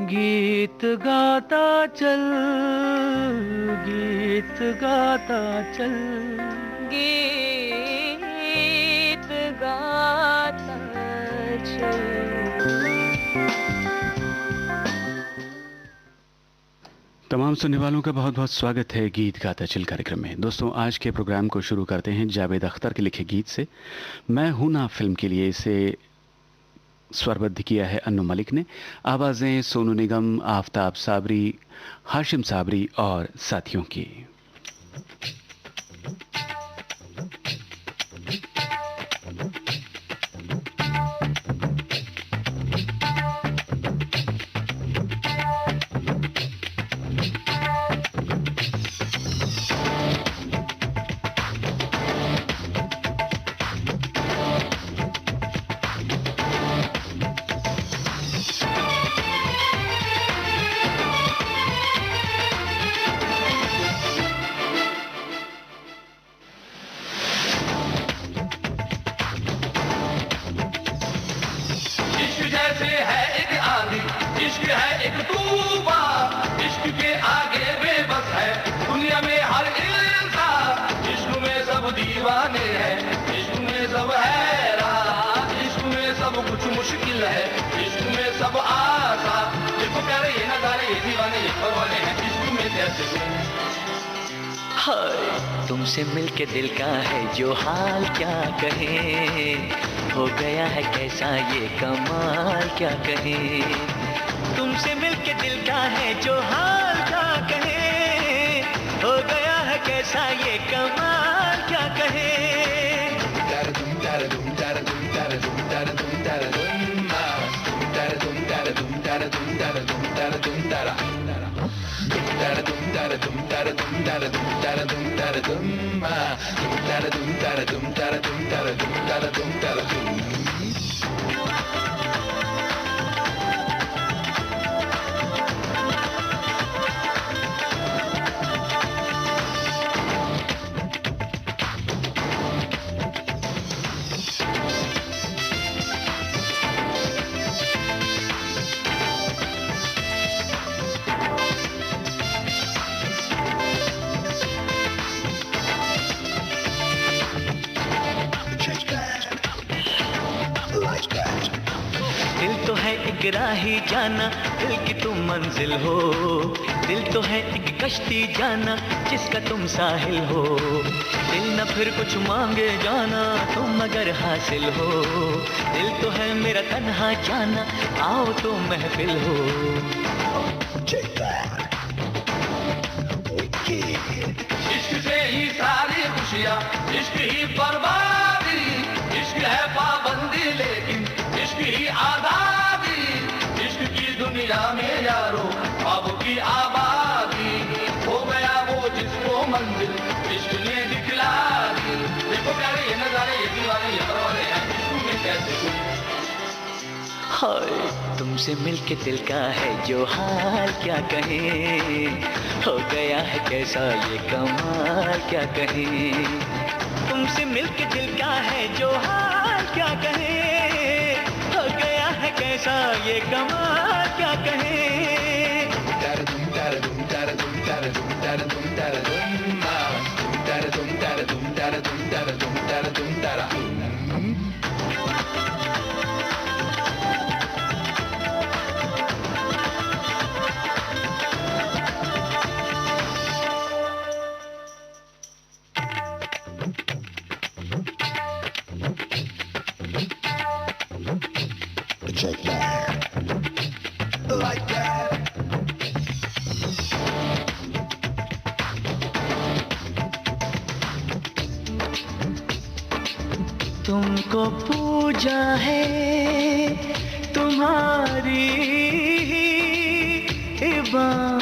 गीत गाता चल, गीत गाता चल, गीत गाता चल। तमाम सुनने वालों का बहुत बहुत स्वागत है गीत गाता चल कार्यक्रम में। दोस्तों, आज के प्रोग्राम को शुरू करते हैं जावेद अख्तर के लिखे गीत से। मैं हूं ना फिल्म के लिए इसे स्वरबद्ध किया है अन्नू मलिक ने। आवाज़ें सोनू निगम, आफताब साबरी, हाशिम साबरी और साथियों की। तुमसे मिलके दिल का है जो हाल क्या कहें, हो गया है कैसा ये कमाल क्या कहें। तुमसे मिलके दिल का है जो हाल क्या कहें, हो गया है कैसा ये कमाल क्या कहें। राही जाना दिल की तुम मंजिल हो, दिल तो है एक कश्ती जाना जिसका तुम साहिल हो। दिल न फिर कुछ मांगे जाना तुम अगर हासिल हो, दिल तो है मेरा तन्हा जाना आओ तो महफिल हो। इश्क से ही सारी खुशियाँ, इश्क ही बर्बादी, इश्क है पाबंदी लेकिन इश्क ही आजादी। इश्क की दुनिया में यारो ख्वाब की आबादी, हो गया वो जिसको मंजिल इश्क ने दिखला दी। देखो प्यारे ये नजारे ये दीवाने ये परवाने हैं, इश्क में कैसे हाय तुमसे मिलके दिल का है जो हाल क्या कहें, हो गया है कैसा ये कमाल क्या कहें। तुमसे मिलके दिल का है जो हाल क्या कहें, हो गया है कैसा ये कमाल क्या कहें। तुमको पूजा है तुम्हारी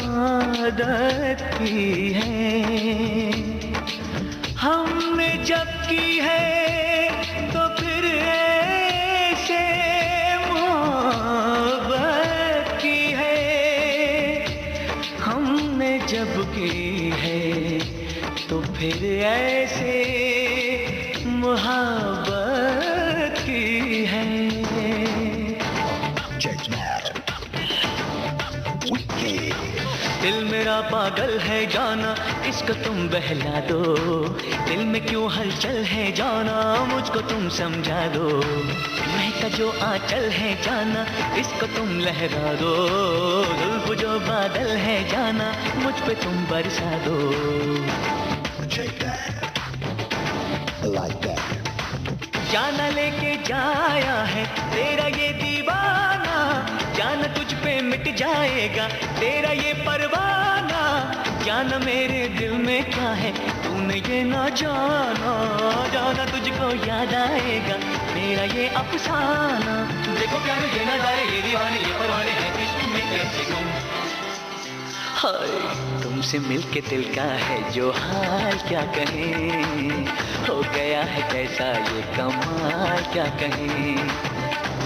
इबादत की है, हमने जब की है तो फिर ऐसे मोहब्बत की है। हमने जब की है तो फिर ऐसे मोहब्बत की है। दिल मेरा पागल है जाना, इसको तुम बहला दो। दिल में क्यों हलचल है जाना, मुझको तुम समझा दो। महका जो आंचल है जाना, इसको तुम लहरा दो। जुल्फ जो बादल है जाना, मुझ पे तुम बरसा दो। जाना लेके जाया है तेरा ये दीवाना, जाना तुझ पे मिट जाएगा तेरा ये परवाना। जाना मेरे दिल में क्या है तूने ये ना जाना, जाना तुझको याद आएगा मेरा ये अफसाना। देखो क्या ये ना जाए ये दीवाने ये परवाने हैं इश्क में कैसे गुम। हाय तुमसे मिलके दिल का है जो हाल क्या कहें, हो गया है कैसा ये कमाल क्या कहें।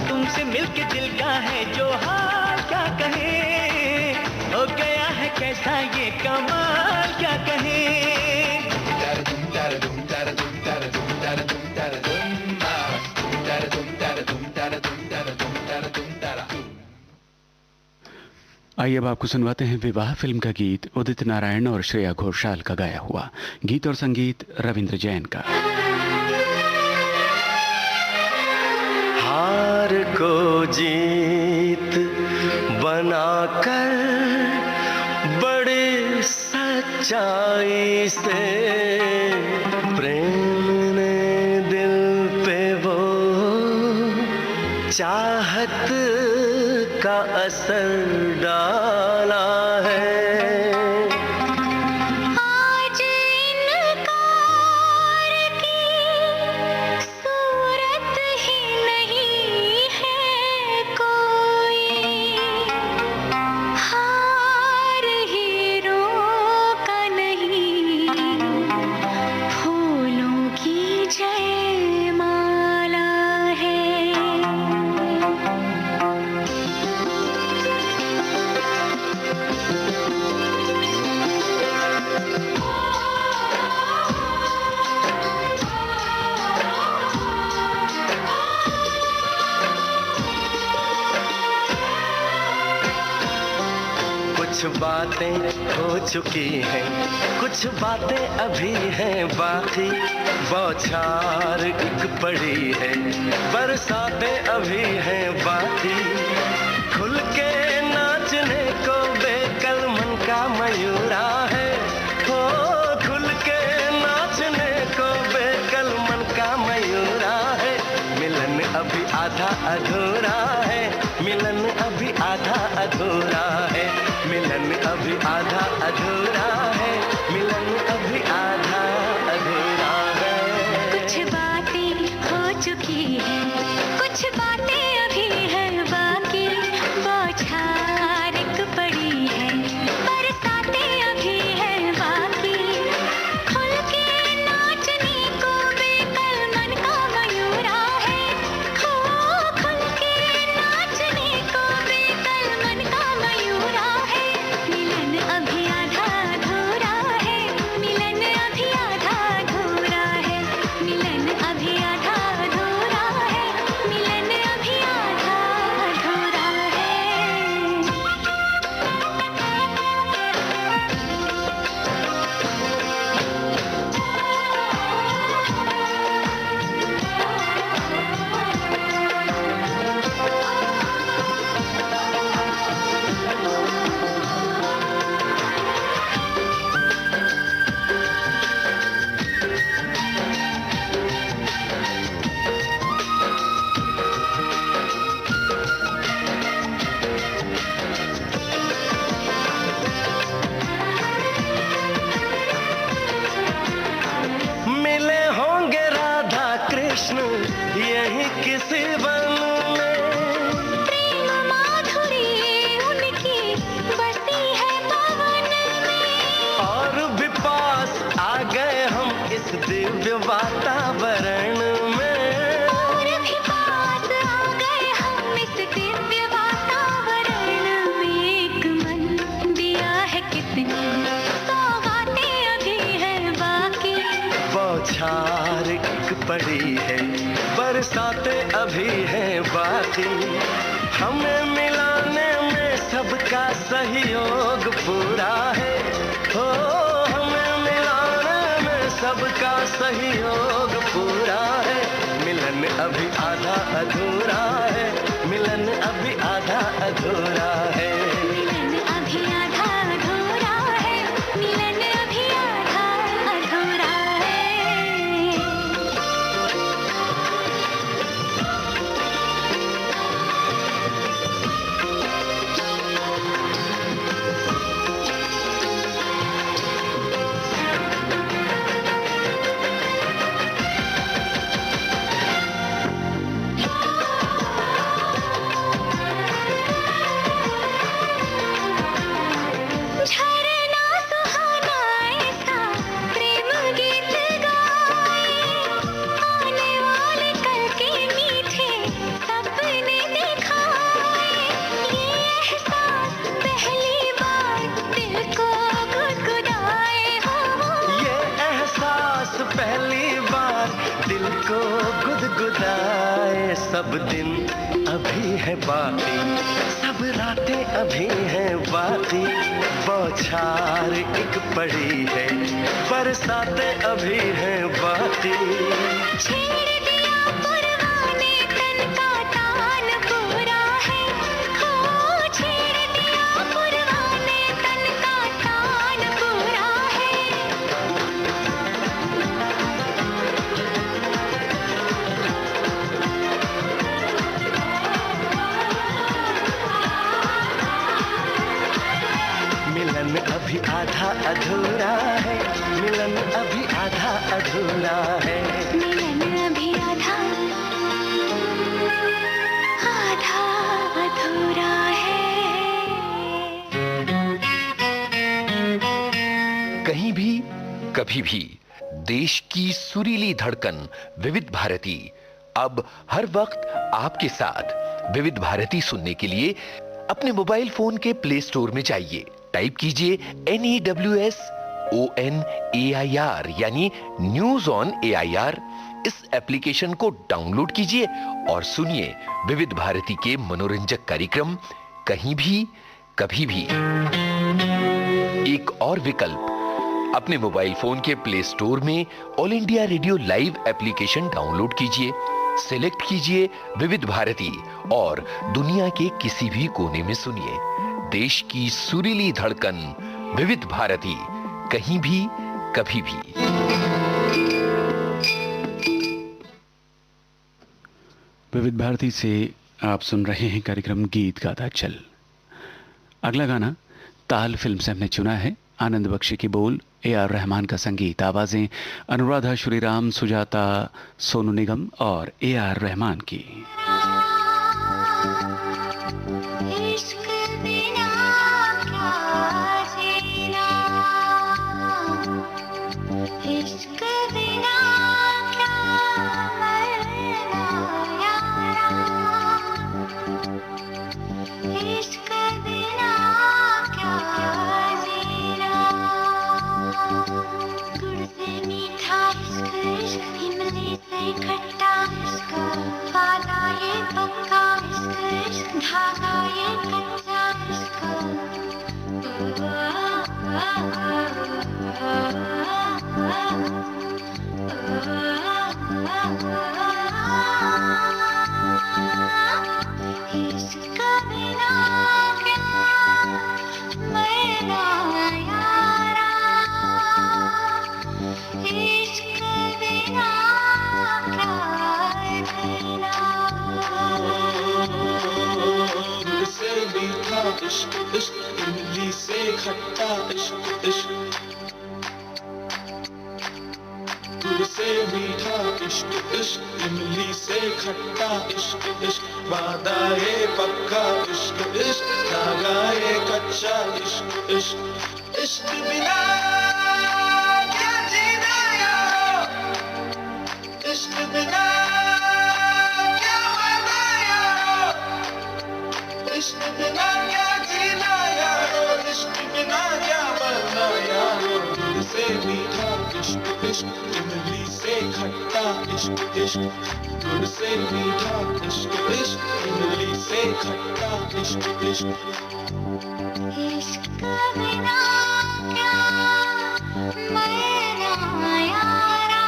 तुमसे मिलके दिल का है जो हाल क्या कहें, हो गया है कैसा ये कमाल क्या कहें। आइए अब आपको सुनवाते हैं विवाह फिल्म का गीत उदित नारायण और श्रेया घोषाल का गाया हुआ। गीत और संगीत रविंद्र जैन का। हार को जीत बनाकर बड़े सच्चाई से प्रेम ने दिल पे वो चाहत का असर डाला है। आज इनकार की सूरत ही नहीं है कोई, हार हीरों का नहीं फूलों की जयमाला है। कुछ बातें हो चुकी हैं, कुछ बातें अभी हैं बाकी। बौछार एक पड़ी है, बरसातें अभी हैं बाकी। खुल के नाचने को बेकल मन का मयूरा है, हो खुल के नाचने को बेकल मन का मयूरा है। मिलन अभी आधा अधूरा है, मिलन अभी आधा अधूरा है, मिलन अभी आधा अधूरा है, मिलन अभी आधा अधूरा है। कुछ बातें हो चुकी हैं, कुछ बातें अभी हैं बाकी। बौछार एक पड़ी है, बरसातें अभी हैं बाकी। खुल के नाचने को बेकल मन का मयूरा है, हो खुल के नाचने को बेकल मन का मयूरा है। मिलन अभी आधा अधूरा है, मिलन अभी आधा अधूरा है, मिलन अभी आधा अधूरा है, मिलन अभी आधा अधूरा है। मिले होंगे राधा कृष्ण यही किसी वन में। प्रेम माधुरी उनकी बसी है पवन में, और भी पास आ गए हम इस दिव्य वातावरण में। और भी पास आ गए हम इस दिव्य वातावरण में। एक मन दिया है कितनी सौगातें अभी हैं बाकी। बौछार एक पड़ी है, बरसातें अभी हैं बाकी। हमें मिलाने में सबका सहयोग पूरा वही योग पूरा है, मिलन अभी आधा अधूरा है, मिलन अभी आधा अधूरा है। मिलन अभी आधा अधूरा है, मिलन अभी आधा अधूरा है। झरना सुहाना ऐसा प्रेम गीत गाए, आने वाले कल के मीठे सपने दिखाए। ये एहसास पहली बार दिल को गुदगुदाए हो। ये एहसास पहली बार दिल को गुदगुदाए। सब दिन अभी है बाकी, सब रातें अभी हैं बाकी, बौछार एक पड़ी है, बरसातें अभी हैं बाकी। छेड़ दिया परवाने तन का तान पूरा है, हो छेड़ दिया परवाने तन का तान पूरा है। मिलन अभी आधा अधूरा है, मिलन अभी आधा अधूरा है। मिलन अभी आधा अधूरा है। कहीं भी कभी भी देश की सुरीली धड़कन विविध भारती अब हर वक्त आपके साथ। विविध भारती सुनने के लिए अपने मोबाइल फोन के प्ले स्टोर में जाइए, टाइप कीजिए NEWSONAIR यानी न्यूज ऑन AIR। इस एप्लीकेशन को डाउनलोड कीजिए और सुनिए विविध भारती के मनोरंजक कार्यक्रम कहीं भी कभी भी। एक और विकल्प, अपने मोबाइल फोन के प्ले स्टोर में all India radio live application download कीजिए, सिलेक्ट कीजिए विविध भारती और दुनिया के किसी भी कोने में सुनिए देश की सुरीली धड़कन विविध भारती, कहीं भी कभी भी। विविध भारती से आप सुन रहे हैं कार्यक्रम गीत गाता चल। अगला गाना ताल फिल्म से हमने चुना है। आनंद बख्शी की बोल, AR रहमान का संगीत, आवाजें अनुराधा श्रीराम, सुजाता, सोनू निगम और AR रहमान की। इश्क बिना क्या जीना, इश्क बिना क्या मरना यारा, इश्क बिना क्या जीना। गुड़ से मीठा इश्क, इश्क इमली से खट्टा इश्क, वादा ये पक्का इश्क, इश्क धागा ये कच्चा इश्क। इश्क बिना क्या मरना यारा, इश्क बिना क्या जीना। गुड़ से मीठा इश्क, इश्क इमली से खट्टा इश्क, इश्क गुड़ से मीठा इश्क, इश्क इमली से खट्टा इश्क, इश्क वादा ये पक्का इश्क, इश्क धागा ये कच्चा इश्क, इश्क इश्क बिना क्या जीना यारो, इश्क बिना क्या मरना यारो, इश्क बिना क्या जीना यारो, इश्क बिना क्या मरना यारो। गुड़ से मीठा इश्क, इश्क इमली से खट्टा इश्क, इश्क गुड़ से मीठा इश्क, इश्क इमली से खट्टा इश्क, इश्क इश्क बिना क्या मरना यारा,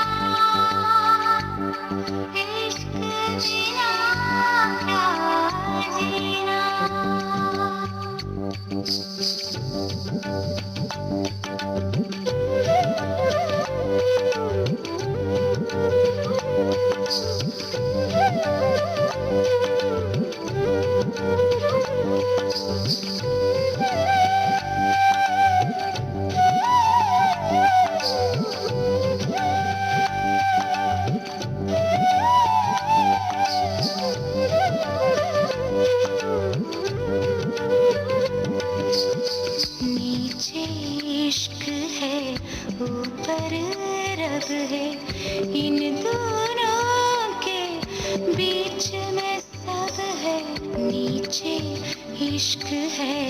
है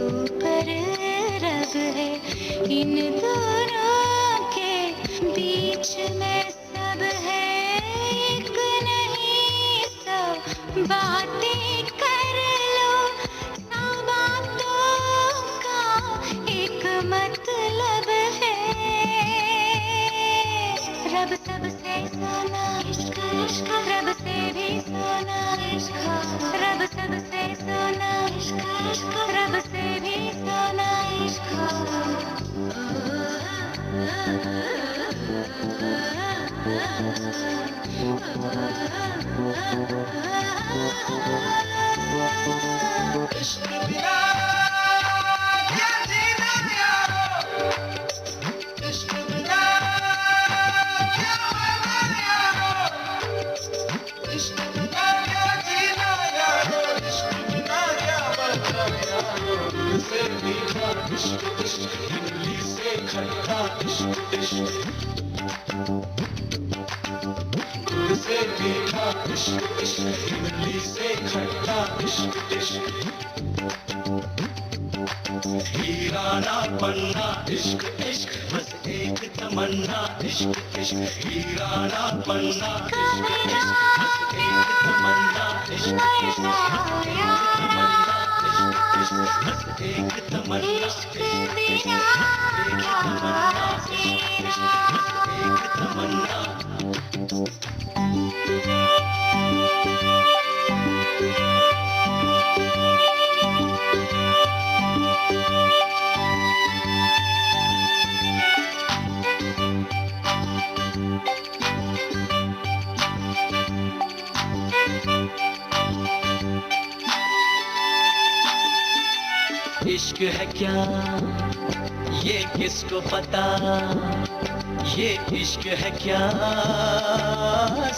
ऊपर रब है, इन दोनों के बीच में सब है, एक नहीं सब बातें कर लो, सब बातों का एक मतलब है। रब सबसे सोना इश्क, इश्क रब से भी सोना इश्क, रब सबसे सोना इश्क, इश्क रब से भी सोना इश्क बिना क्या जीना यारो, इश्क बिना क्या मरना यारो, इश्क बिना क्या जीना यारो, इश्क बिना क्या मरना यारो। दिल से मीठा इश्क इश्क, इमली से खट्टा इश्क इश्क, दिल से मीठा इश्क इश्क, इमली से खट्टा इश्क इश्क। हीरा ना पन्ना इश्क इश्क, बस एक तमन्ना इश्क इश्क, हीरा ना पन्ना इश्क इश्क, बस एक तमन्ना इश्क इश्क, बस एक तमन्ना इश्क इश्क, बस एक तमन्ना इश्क बिना क्या जीना, बस एक तमन्ना। इश्क है क्या ये किसको पता, ये इश्क है क्या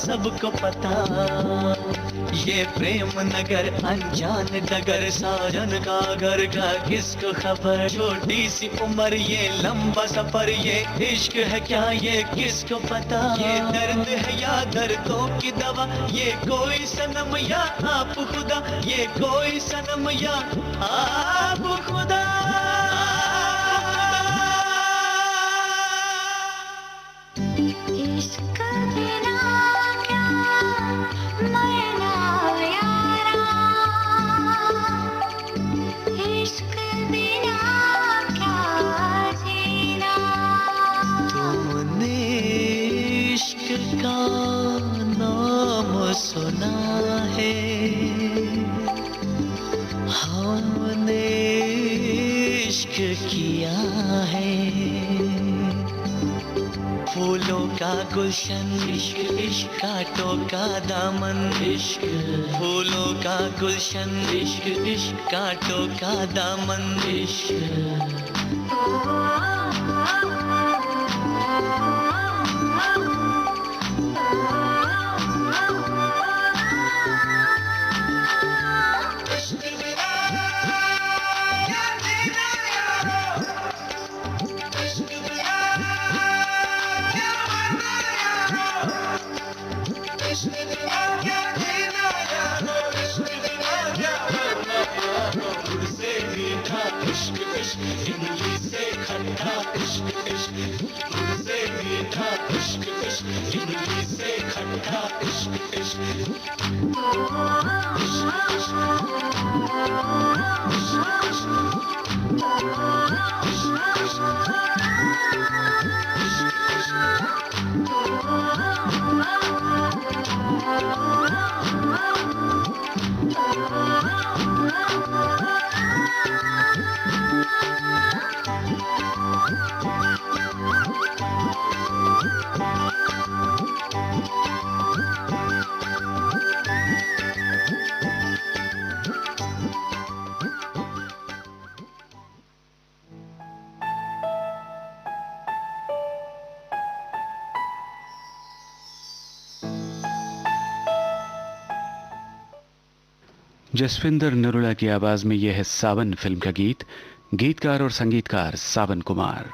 सबको पता, ये प्रेम नगर अनजान डगर, साजन का घर का किसको खबर, छोटी सी उम्र ये लंबा सफर, ये इश्क है क्या ये किसको पता, ये दर्द है या दर्दों की दवा, ये कोई सनम या आप खुदा, ये कोई सनम या आप खुदा। इश्क बिना क्या मरना यारा, इश्क बिना क्या जीना। तुमने इश्क का नाम सुना है, हमने इश्क किया है, फूलों का गुलशन इश्क इश्क, कांटों का दामन इश्क, फूलों का गुलशन इश्क इश्क, कांटों का दामन इश्क। इमली से खट्टा इश्क इश्क, तुझसे मीठा इश्क इश्क, इमली से खट्टा इश्क जसविंदर नरुला की आवाज में यह है सावन फिल्म का गीत, गीतकार और संगीतकार सावन कुमार।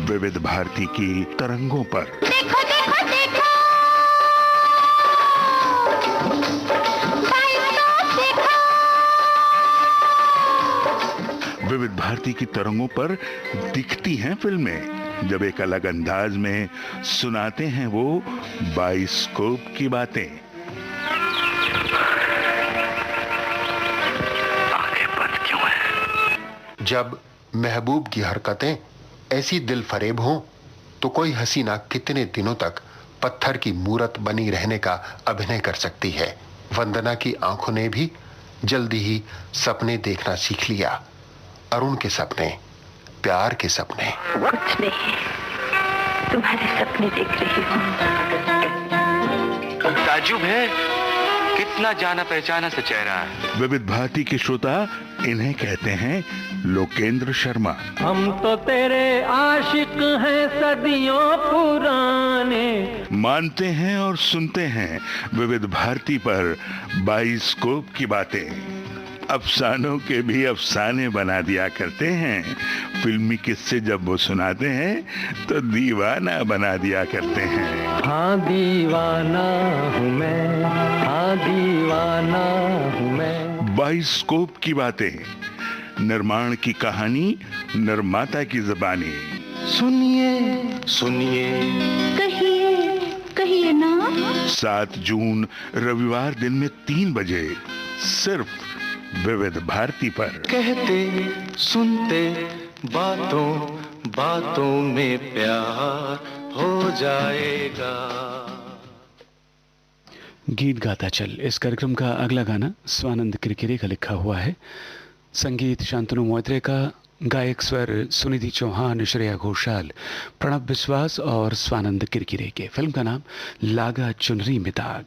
विविध भारती की तरंगों पर। देखो देखो देखो विविध भारती की तरंगों पर दिखती हैं फिल्में, जब एक अलग अंदाज में सुनाते हैं वो बाइस्कोप की बातें। आंखें बंद क्यों हैं? जब महबूब की हरकतें ऐसी दिल फरेब हों तो कोई हसीना कितने दिनों तक पत्थर की मूरत बनी रहने का अभिनय कर सकती है। वंदना की आंखों ने भी जल्दी ही सपने देखना सीख लिया। अरुण के सपने, प्यार के सपने। कुछ नहीं, तुम्हारे सपने देख रही हूँ। ताज्जुब है, कितना जाना पहचाना सा चेहरा है। विविध भारती के श्रोता इन्हें कहते हैं लोकेंद्र शर्मा। हम तो तेरे आशिक हैं सदियों पुराने। मानते हैं और सुनते हैं विविध भारती पर बाइस्कोप की बातें। अफसानों के भी अफसाने बना दिया करते हैं। फिल्मी किस्से जब वो सुनाते हैं तो दीवाना बना दिया करते हैं। हाँ दीवाना हूँ मैं, हाँ दीवाना हूँ मैं। बाइस्कोप की बातें, निर्माण की कहानी, निर्माता की जुबानी। सुनिए सुनिए, कहिए कहिए ना। 7 जून रविवार दिन में 3 बजे सिर्फ विविध भारती पर। कहते सुनते बातों बातों में प्यार हो जाएगा। गीत गाता चल, इस कार्यक्रम का अगला गाना स्वानंद किरकिरे का लिखा हुआ है। संगीत शांतनु मोइत्रे का, गायक स्वर सुनिधि चौहान, श्रेया घोषाल, प्रणब विश्वास और स्वानंद किरकिरे के। फिल्म का नाम लागा चुनरी में दाग।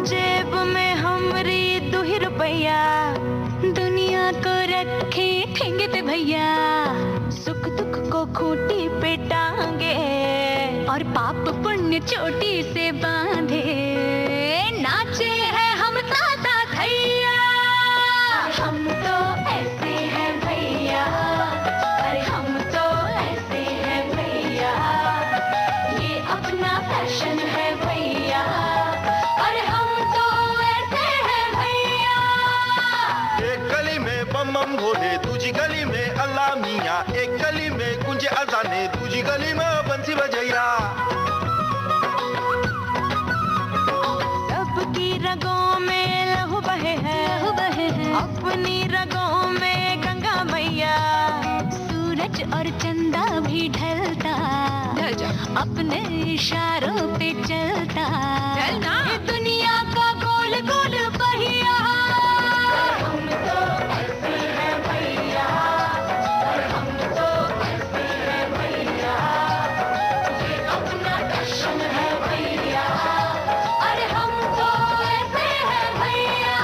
जेब में हमरी 2 रुपया, दुनिया को रखे ठेंगे पे भैया। सुख दुख को खूंटी पे टांगे और पाप पुण्य चोटी से बांधे। नाचे हैं हम ताता थैया, हम तो ऐसे हैं भैया, अरे हम तो ऐसे हैं भैया। ये अपना फैशन है भैया, अरे हम तो ऐसे हैं भैया। एक गली में बम बम भोले, दूजी गली में अल्लाह मियाँ, एक गली में कुंज अजाने, दूजी गली में बंसी बजैया। सबकी रगों में लहू बहे है, अपनी रगों में गंगा मैया। सूरज और चंदा भी ढलता, अपने इशारों पे चलता। ये दुनिया का गोल गोल पहिया। हम तो ऐसे हैं भैया, हम तो ऐसे हैं भैया। ये अपना दर्शन है भैया, अरे हम तो ऐसे हैं भैया।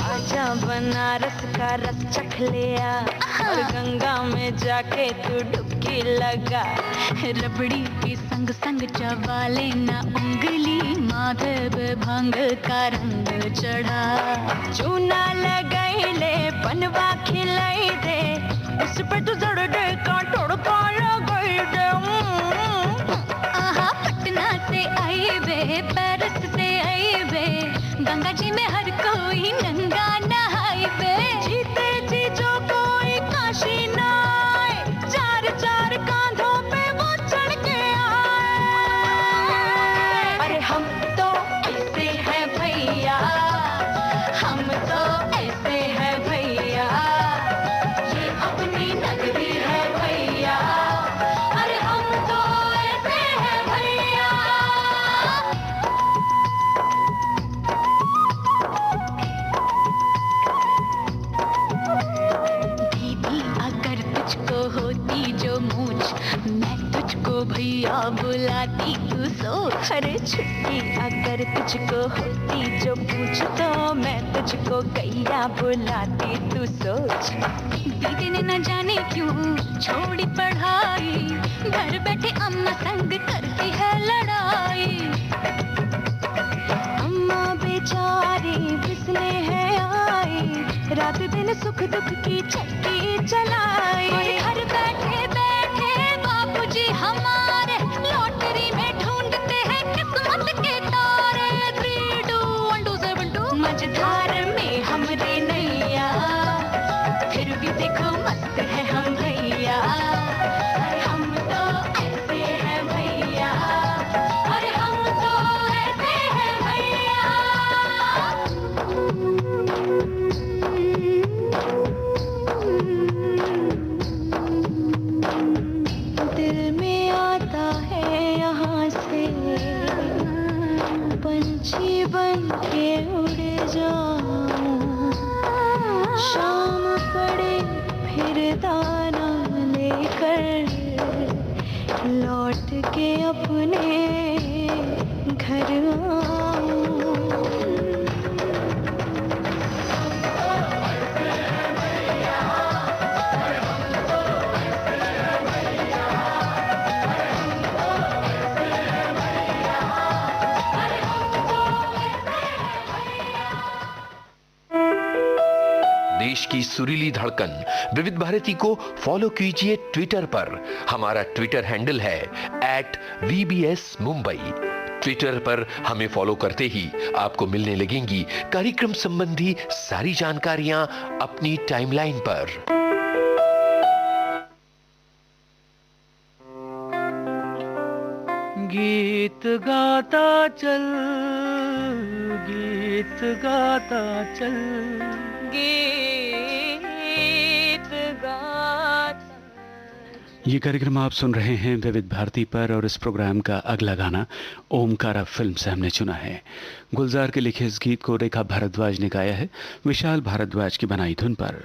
आजा बनारस का रस चख लिया और गंगा में जाके तू डुबकी लगा। रबड़ी के संग संग चबा लेना उंगली, माधव भंग का रंग चढ़ा। चूना लगाई ले, बनवा खिलाई दे, उस पे तू जड़ दे का तोड़का लगाई दे। आहा पटना से आई बे, पेरिस से आई बे, गंगा जी में हर कोई नंगा नहाई बे। जीते जी जो कोई काशी ना आए, 4 कांधों पे वो चढ़ के आए। अरे हम तो ऐसे हैं भैया, हम तो ऐसे हैं भैया। ये अपना होती जो मूछ मैं तुझको भैया बुलाती तू सोच। अरे छुट्टी अगर तुझको होती जो पूछ तो मैं तुझको गैया बुलाती तू सोच। दीदी ने न जाने क्यों छोड़ी पढ़ाई, घर बैठे अम्मा संग करती है लड़ाई। अम्मा बेचारी बिसने है आई, रात दिन सुख दुख की चक्की चलाई। और घर बैठे बैठे बाबूजी हमारे लॉटरी में ढूंढते हैं किस्मत के तारे। 3, 2, 1, 2, 7, 2 मझधार में हमरे नैया, फिर भी देखो मस्त है हम भैया। अरे हम तो ऐसे हैं भैया, अरे हम तो ऐसे हैं भैया। दिल में आता है यहाँ से पंछी बन के उड़ जाऊं, शाम पड़े फिर दाना लेकर लौट के अपने घर आऊं। देश की सुरीली धड़कन विविध भारती को फॉलो कीजिए ट्विटर पर। हमारा ट्विटर हैंडल है @VBS Mumbai। ट्विटर पर हमें फॉलो करते ही आपको मिलने लगेंगी कार्यक्रम संबंधी सारी जानकारियां अपनी टाइमलाइन पर। गीत गाता चल, गीत गाता चल, गीत गाता। ये कार्यक्रम आप सुन रहे हैं विविध भारती पर और इस प्रोग्राम का अगला गाना ओमकारा फिल्म से हमने चुना है। गुलजार के लिखे इस गीत को रेखा भारद्वाज ने गाया है विशाल भारद्वाज की बनाई धुन पर।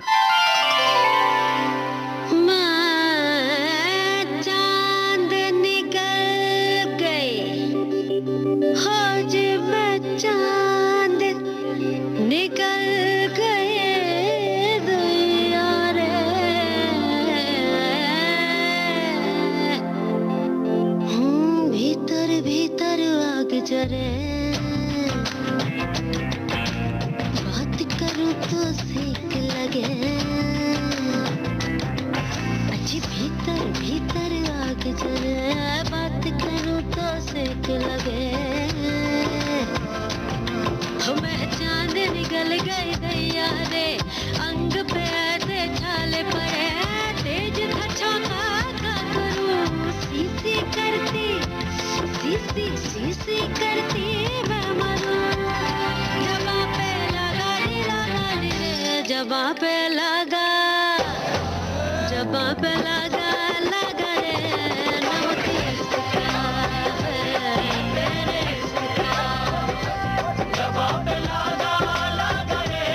चांद निकल गए हो जब चांद निकल गए दुनिया रे, भीतर भीतर आग जरे, बात करूं तो सेक लगे। अच्छी भीतर भीतर आग जरे, बात करूं तो सेक लगे। मैं चांद निकल गई दैया रे, अंग पे ऐसे छाले पड़े, तेज था छौंका का करूं, सीसी करती सीसी सीसी करती मैं मरूं। जबा पे लगा रे, जबा पे लगा, जबा पे लगा लगा रे, नमक इसका तेरे इसका। जबा पे लगा लगा रे,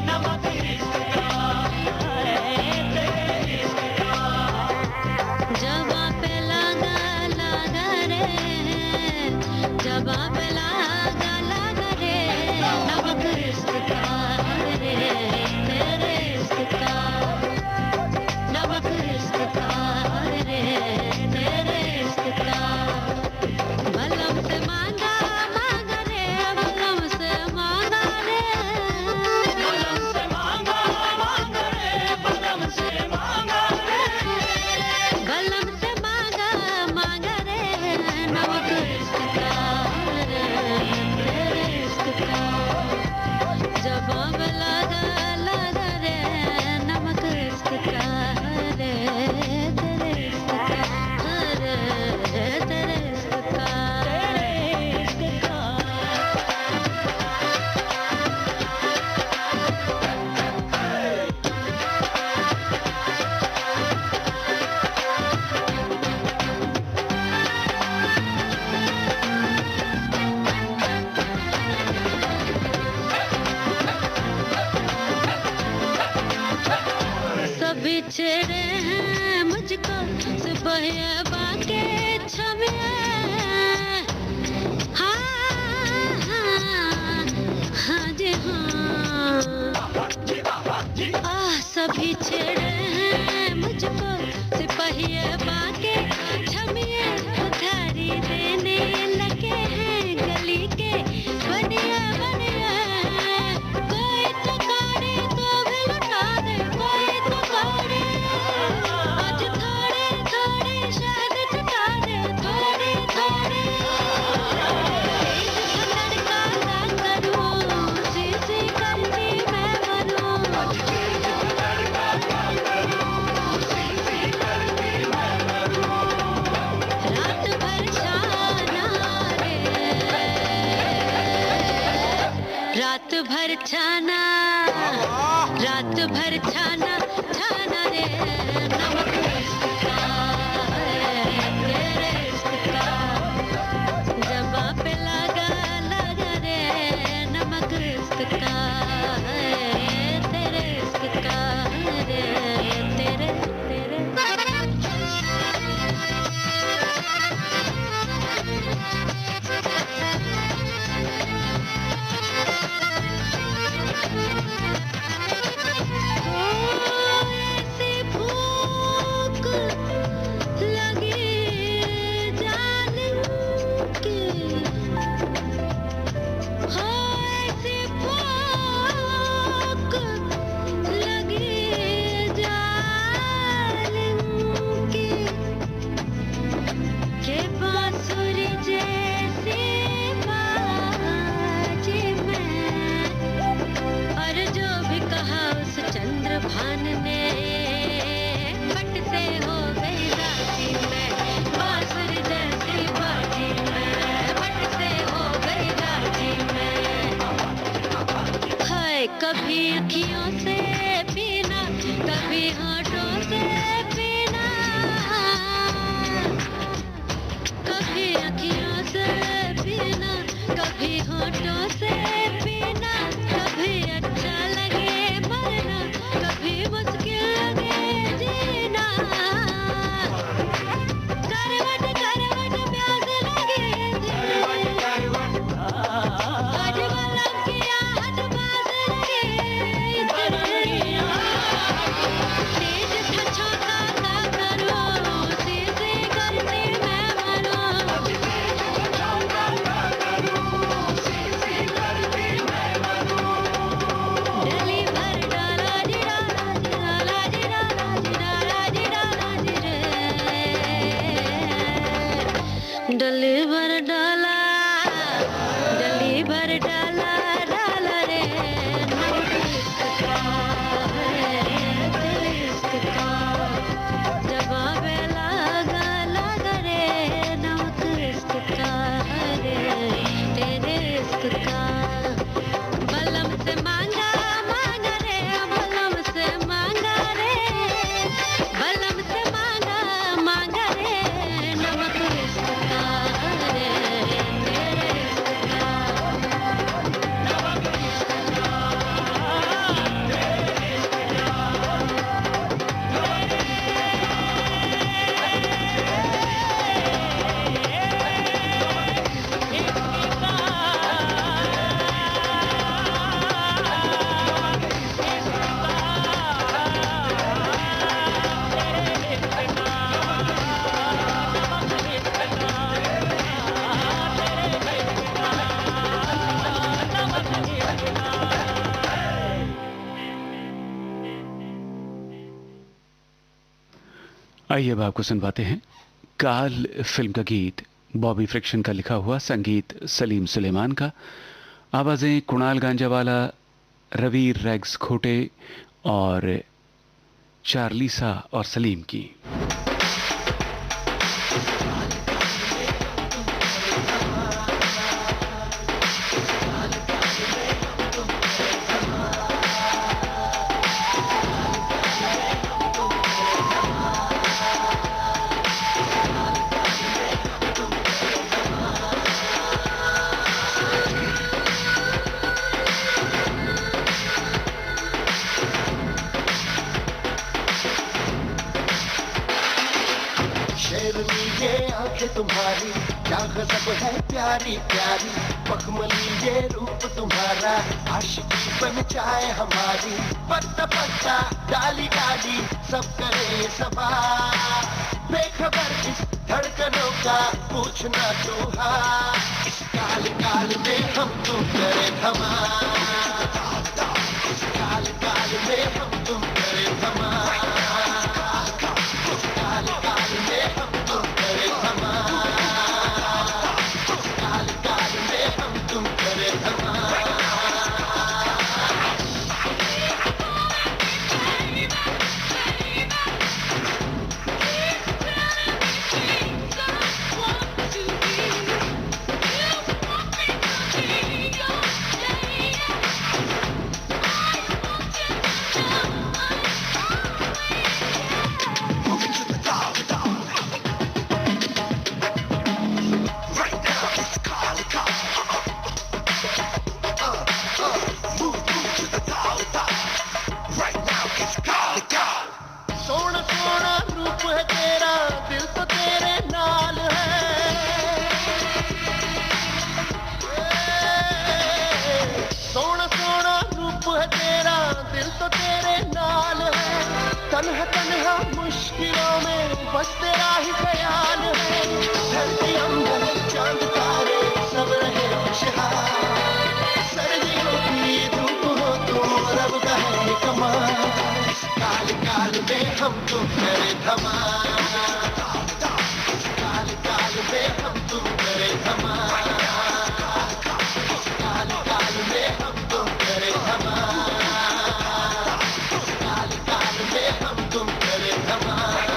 नमक इसका तेरे इसका। जबा पे लगा लगा रे, जबा पे लगा लगा रे, नमक इसका तेरे इसका। नमक इसका रे तेरे इसका। बलम से मांगा मांगा रे, बलम से मांगा रे, बलम से मांगा मांगा रे, बलम से मांगा रे, बलम सिपहिया बाके छमिया हाँ जी हाँ सभी छेड़े हैं मुझको सिपहिया बाके छमिया उधारी देने लगे हैं गली के बनिया बनिया कोई तो काढ़े तो भी लुटा दे कोई तो काढ़े आज थोड़े थोड़े शायद चुका दे थोड़े थोड़े रात भर छाना रात भर छाना छाना रे नमक इसका है तेरे इसका जबा पे लगा लगा रे नमक इसका है तेरे इसका रे तेरे तेरे कभी अखियों से पीना कभी होठों से पीना कभी अखियों से पीना कभी होठों से पीना कभी अच्छा लगे मरना कभी मुश्किल लगे जीना करवट करवट प्यास लगे आज वाला किया हद बाज डली भर डाला डली भर डाला डाला रे नमक इसका है तेरे इसका जवाब लगा लगा रे नमक इसका है तेरे इसका बलम से मांगा मांगा रे बलम से मांगा रे बलम से मांगा मांगा रे नमक इसका आइए अब आपको सुनवाते हैं काल फिल्म का गीत बॉबी फ्रिक्शन का लिखा हुआ, संगीत सलीम सुलेमान का, आवाज़ें कुणाल गांजावाला, रवि रैग्स खोटे और चार्लीसा और सलीम की। शेरनी ये आंखें तुम्हारी क्या गजब है प्यारी प्यारी, मखमली ये रूप तुम्हारा आशिकी बन जाए हमारी। पत्ता पत्ता डाली डाली सब करे सवार, बेखबर इस धड़कनों का पूछना तो हाल। इस काल काल में हम तुम करे धमाल, इस काल काल में हम तुम करे धमाल, इस काल काल में हम तुम करे धमाल, इस काल काल में हम तुम करे धमाल। सोना सोना रूप है तेरा, दिल तो तेरे नाल है। सोना सोना रूप है तेरा, दिल तो तेरे नाल है। तन्हा तन्हा मुश्किलों में बस तेरा ही ख्याल है। धरती अंबर चांद तारे सब रहे खुशहाल, सर्दियों की धूप हो तुम रब का है कमाल। काल काल में हम तुम करे धमाल, काल काल में हम तुम करे धमाल, काल काल में हम तुम करे धमाल, काल काल में हम तुम करे धमाल।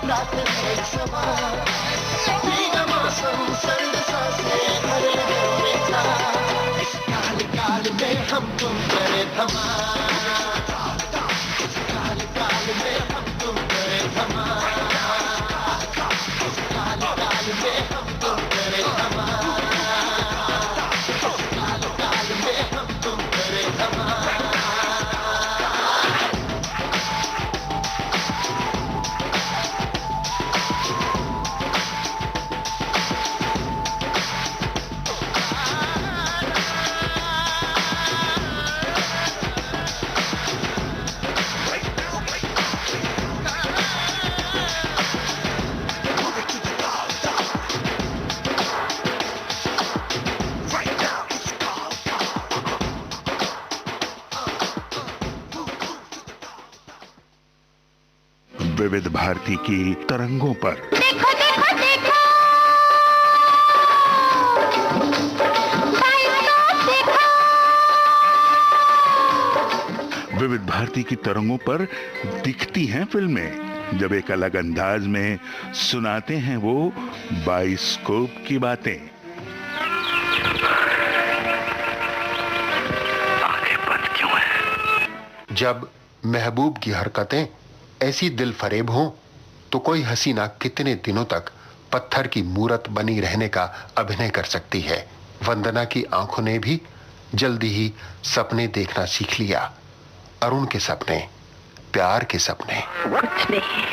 रात में सवार, भीगा मौसम सर्द सांसें भरे में था। इस काल काल में हम तुम करे धमाल, इस काल काल में हम तुम करे धमाल, इस काल काल में हम तुम करे धमाल, इस काल काल में हम तुम करे धमाल। विविध भारती की तरंगों पर देखो देखो देखो विविध भारती की तरंगों पर दिखती हैं फिल्में, जब एक अलग अंदाज में सुनाते हैं वो बाइस्कोप की बातें। आंखें बंद क्यों हैं? जब महबूब की हरकतें ऐसी दिल फरेब हों तो कोई हसीना कितने दिनों तक पत्थर की मूरत बनी रहने का अभिनय कर सकती है। वंदना की आंखों ने भी जल्दी ही सपने देखना सीख लिया। अरुण के सपने, प्यार के सपने। कुछ नहीं,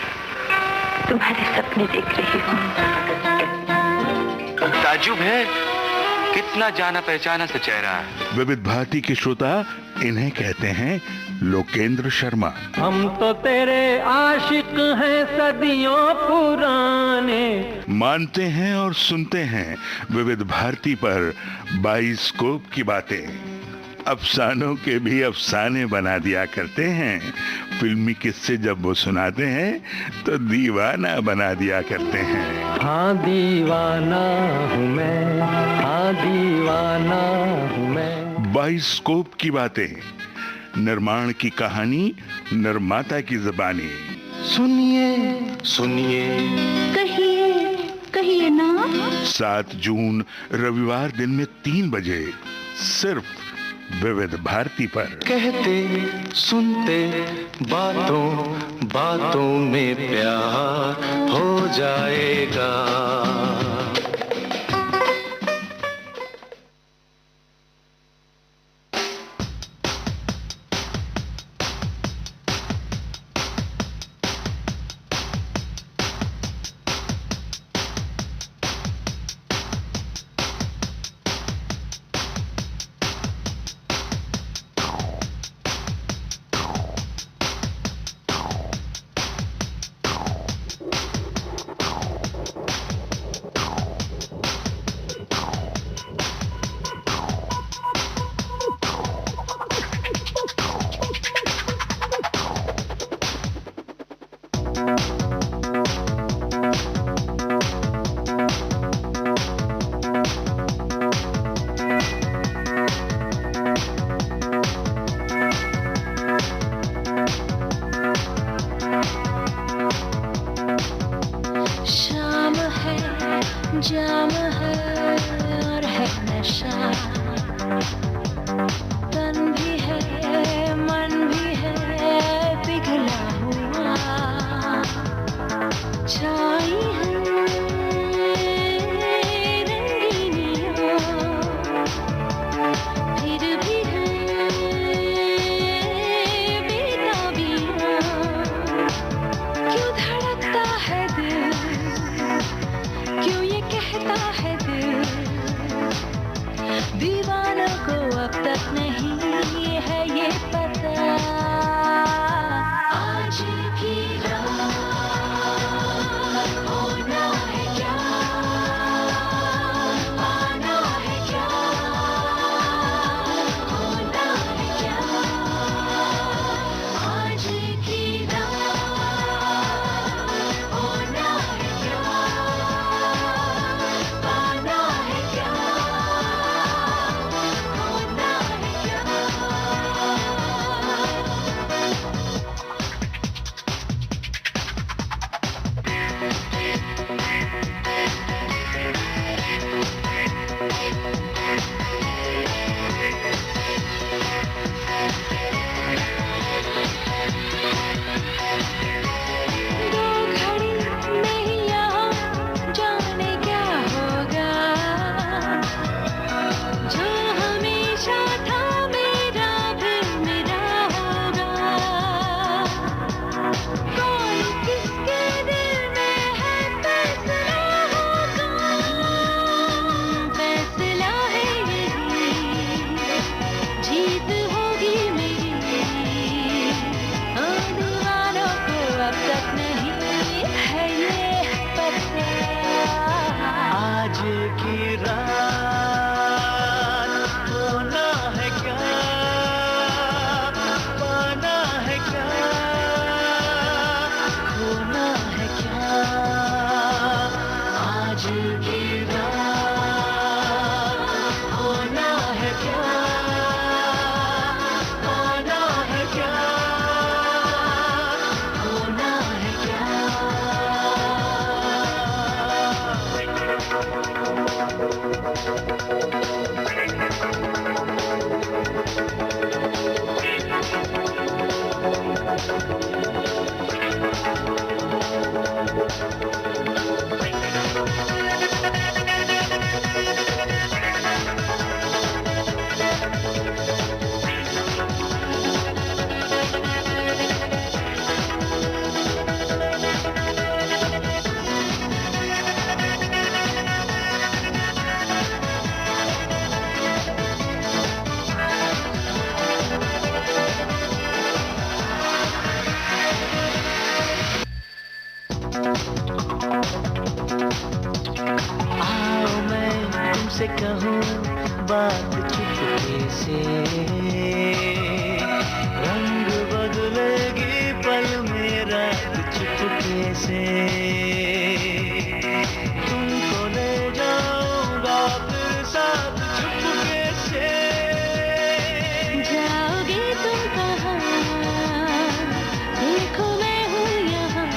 तुम्हारे सपने देख रही हूँ। ताज्जुब है कितना जाना पहचाना सा चेहरा है। विविध भारती के श्रोता इन्हें कहते हैं लोकेंद्र शर्मा। हम तो तेरे आशिक हैं सदियों पुराने। मानते हैं और सुनते हैं विविध भारती पर बाइस्कोप की बातें। अफसानों के भी अफसाने बना दिया करते हैं। फिल्मी किस्से जब वो सुनाते हैं तो दीवाना बना दिया करते हैं। हाँ दीवाना हूँ मैं, हाँ दीवाना हूँ मैं। बाइस्कोप की बातें, निर्माण की कहानी, निर्माता की जुबानी। सुनिए सुनिए कहिए कहिए ना। 7 जून रविवार दिन में 3 बजे सिर्फ विविध भारती पर। कहते सुनते बातों बातों में प्यार हो जाएगा। बात चुपके से, रंग बदलेगी पल में रात चुपके से, तुमको ले जाऊंगा फिर साथ चुपके से। जाओगे तुम कहाँ, देखो मैं हूँ यहाँ,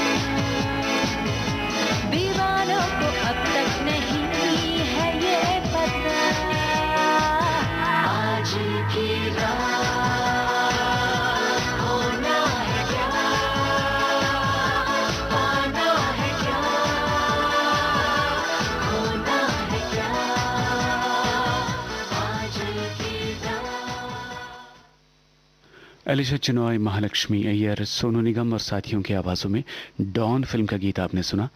दीवानों को अब तक नहीं है ये पता, आज की रात होना है क्या, पाना है क्या, होना है क्या, आज की रात। एलिशा चिनॉय, महालक्ष्मी अय्यर, सोनू निगम और साथियों की आवाज़ों में डॉन फिल्म का गीत आपने सुना।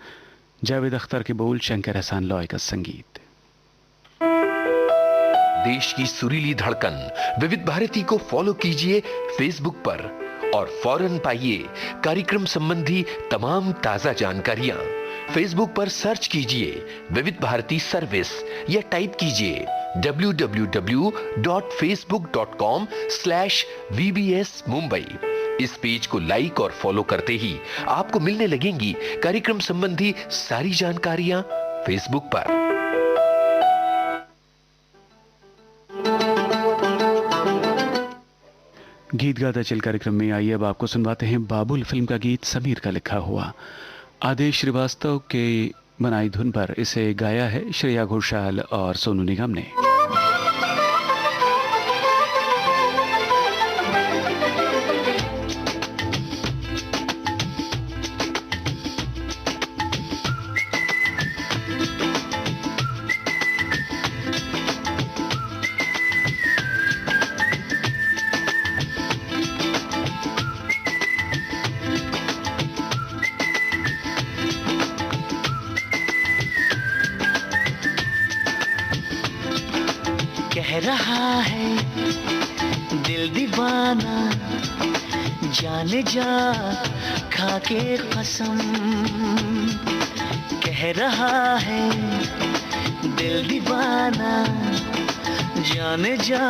जावेद अख्तर के बोल, शंकर एहसान लॉय का संगीत। देश की सुरीली धड़कन विविध भारती को फॉलो कीजिए फेसबुक पर और फौरन पाइए कार्यक्रम संबंधी तमाम ताजा जानकारियां। फेसबुक पर सर्च कीजिए विविध भारती सर्विस या टाइप कीजिए www.facebook.com/VBS Mumbai। इस पेज को लाइक और फॉलो करते ही आपको मिलने लगेंगी कार्यक्रम संबंधी सारी जानकारियां फेसबुक पर। गीत गाता चल कार्यक्रम में आइए अब आपको सुनवाते हैं बाबुल फिल्म का गीत, समीर का लिखा हुआ। आदेश श्रीवास्तव के बनाई धुन पर इसे गाया है श्रेया घोषाल और सोनू निगम ने। कह रहा है दिल दीवाना, जाने जा खाके कसम, कह रहा है दिल दीवाना, जाने जा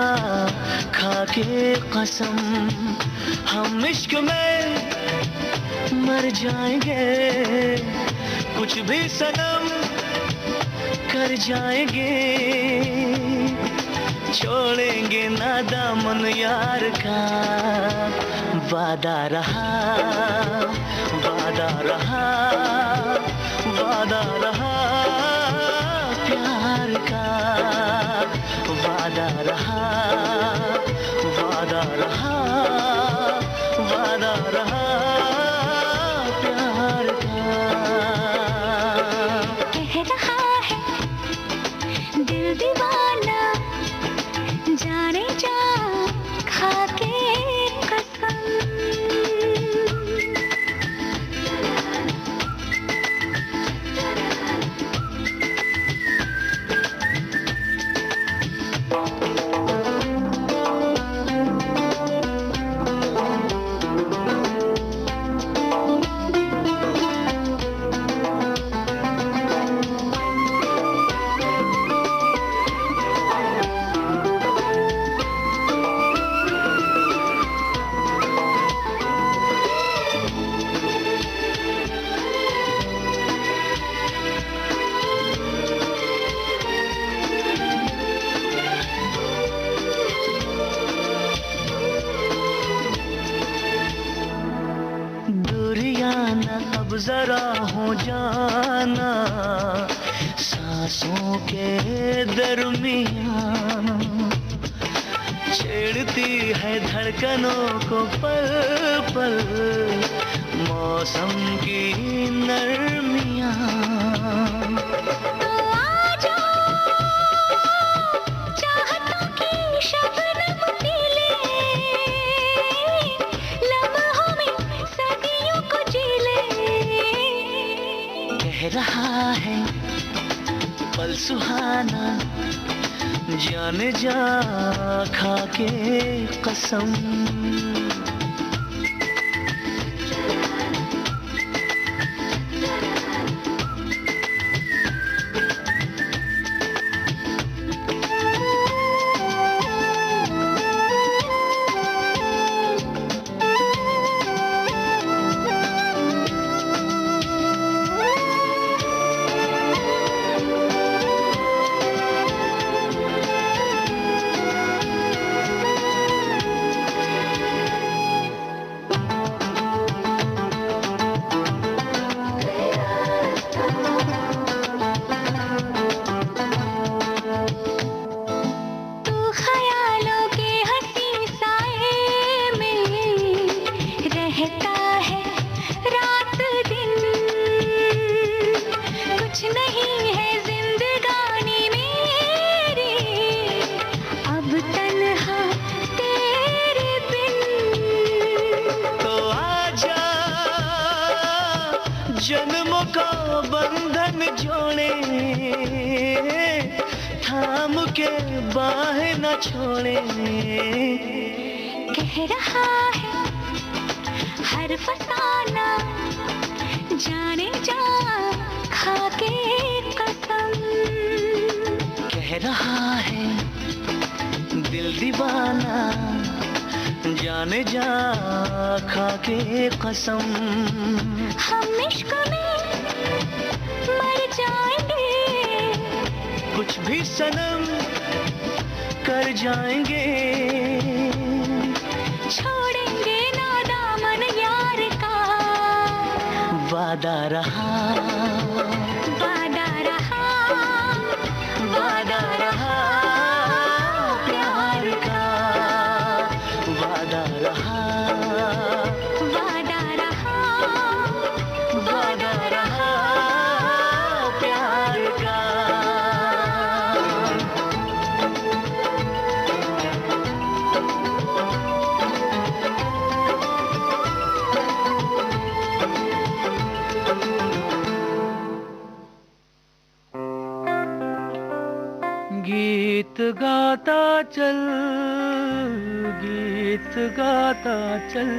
खाके कसम, हम इश्क में मर जाएंगे, कुछ भी सनम कर जाएंगे, छोड़ेंगे ना दामन यार का, वादा रहा, वादा रहा, वादा रहा प्यार का, वादा रहा, वादा रहा, वादा रहा प्यार का। कह रहा है दिल दीवाना, जाने जा खाके कसम। अब जरा हो जाना सांसों के दरमियान, छेड़ती है धड़कनों को पल पल मौसम की नरमियां। कह रहा है पल सुहाना, जाने जा खाके कसम। थाम के बाहें न छोड़े। कह रहा है हर फसाना, जाने जा खा के कसम। कह रहा है दिल दीवाना, जाने जा खा के कसम। हम इश्क में मर जाएंगे, कुछ भी सनम कर जाएंगे। छोड़ेंगे ना दामन यार का, वादा रहा, वादा रहा, वादा रहा प्यार का, वादा रहा, वादा रहा, वादा रहा प्यार का। गीत गाता चल, गीत गाता चल।